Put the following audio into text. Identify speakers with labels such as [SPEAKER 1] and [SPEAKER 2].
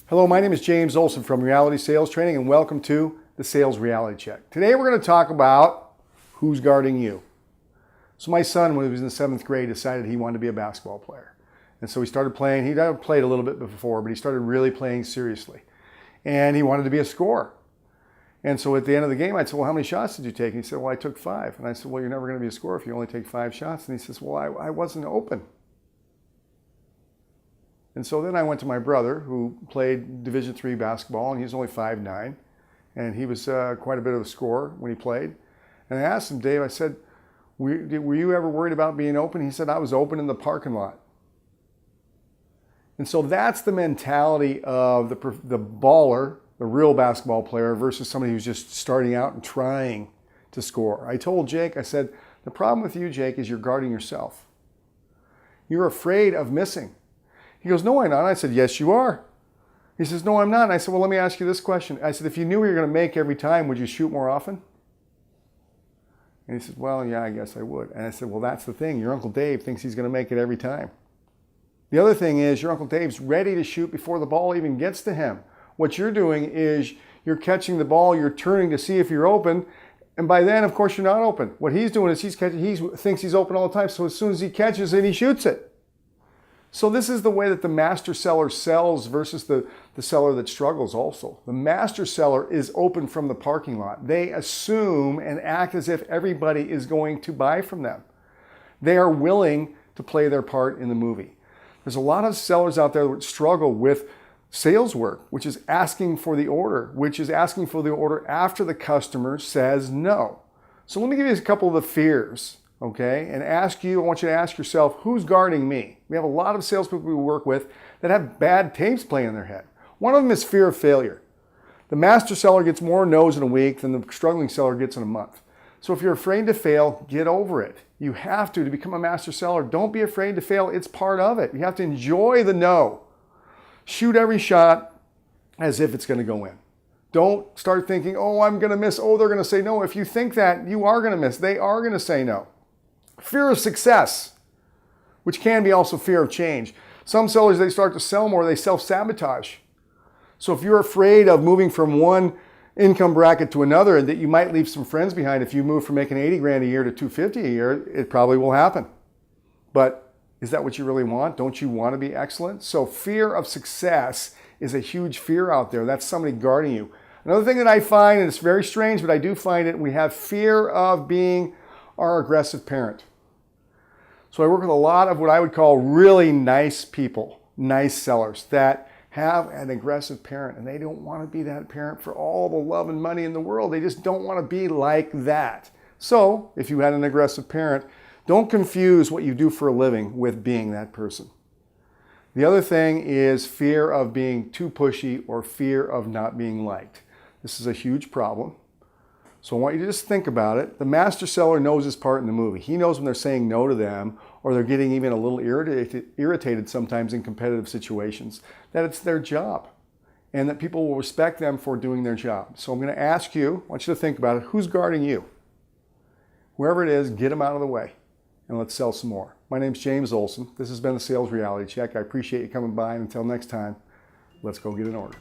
[SPEAKER 1] Hello, my name is James Olsen from Reality Sales Training, and welcome to the Sales Reality Check. Today we're going to talk about who's guarding you. So my son, when he was in the 7th grade, decided he wanted to be a basketball player. And so he started playing. He'd played a little bit before, but he started really playing seriously. And he wanted to be a scorer. And so at the end of the game, I'd say, well, how many shots did you take? And he said, well, I took 5. And I said, well, you're never going to be a scorer if you only take 5 shots. And he says, well, I wasn't open. And so then I went to my brother, who played Division III basketball, and he was only 5'9", and he was quite a bit of a scorer when he played. And I asked him, Dave, I said, were you ever worried about being open? He said, I was open in the parking lot. And so that's the mentality of the baller, the real basketball player, versus somebody who's just starting out and trying to score. I told Jake, I said, the problem with you, Jake, is you're guarding yourself. You're afraid of missing. He goes, no, I'm not. I said, yes, you are. He says, no, I'm not. And I said, well, let me ask you this question. I said, if you knew what you were going to make every time, would you shoot more often? And he said, well, yeah, I guess I would. And I said, well, that's the thing. Your Uncle Dave thinks he's going to make it every time. The other thing is your Uncle Dave's ready to shoot before the ball even gets to him. What you're doing is you're catching the ball, you're turning to see if you're open, and by then, of course, you're not open. What he's doing is he thinks he's open all the time, so as soon as he catches it, he shoots it. So this is the way that the master seller sells versus the seller that struggles also. The master seller is open from the parking lot. They assume and act as if everybody is going to buy from them. They are willing to play their part in the movie. There's a lot of sellers out there that struggle with sales work, which is asking for the order, after the customer says no. So let me give you a couple of the fears. Okay, and I want you to ask yourself, who's guarding me? We have a lot of salespeople we work with that have bad tapes playing in their head. One of them is fear of failure. The master seller gets more no's in a week than the struggling seller gets in a month. So if you're afraid to fail, get over it. You have to become a master seller. Don't be afraid to fail. It's part of it. You have to enjoy the no. Shoot every shot as if it's going to go in. Don't start thinking, oh, I'm going to miss. Oh, they're going to say no. If you think that, you are going to miss. They are going to say no. Fear of success, which can be also fear of change. Some sellers, they start to sell more, they self-sabotage. So if you're afraid of moving from one income bracket to another and that you might leave some friends behind if you move from making 80 grand a year to 250 a year, it probably will happen. But is that what you really want? Don't you want to be excellent? So fear of success is a huge fear out there. That's somebody guarding you. Another thing that I find, and it's very strange, but I do find it, we have fear of being our aggressive parent. So I work with a lot of what I would call really nice people, nice sellers that have an aggressive parent, and they don't want to be that parent for all the love and money in the world. They just don't want to be like that. So if you had an aggressive parent, don't confuse what you do for a living with being that person. The other thing is fear of being too pushy or fear of not being liked. This is a huge problem. So I want you to just think about it. The master seller knows his part in the movie. He knows when they're saying no to them or they're getting even a little irritated sometimes in competitive situations, that it's their job and that people will respect them for doing their job. So I'm going to ask you, I want you to think about it, who's guarding you? Whoever it is, get them out of the way and let's sell some more. My name's James Olsen. This has been the Sales Reality Check. I appreciate you coming by, and until next time, let's go get an order.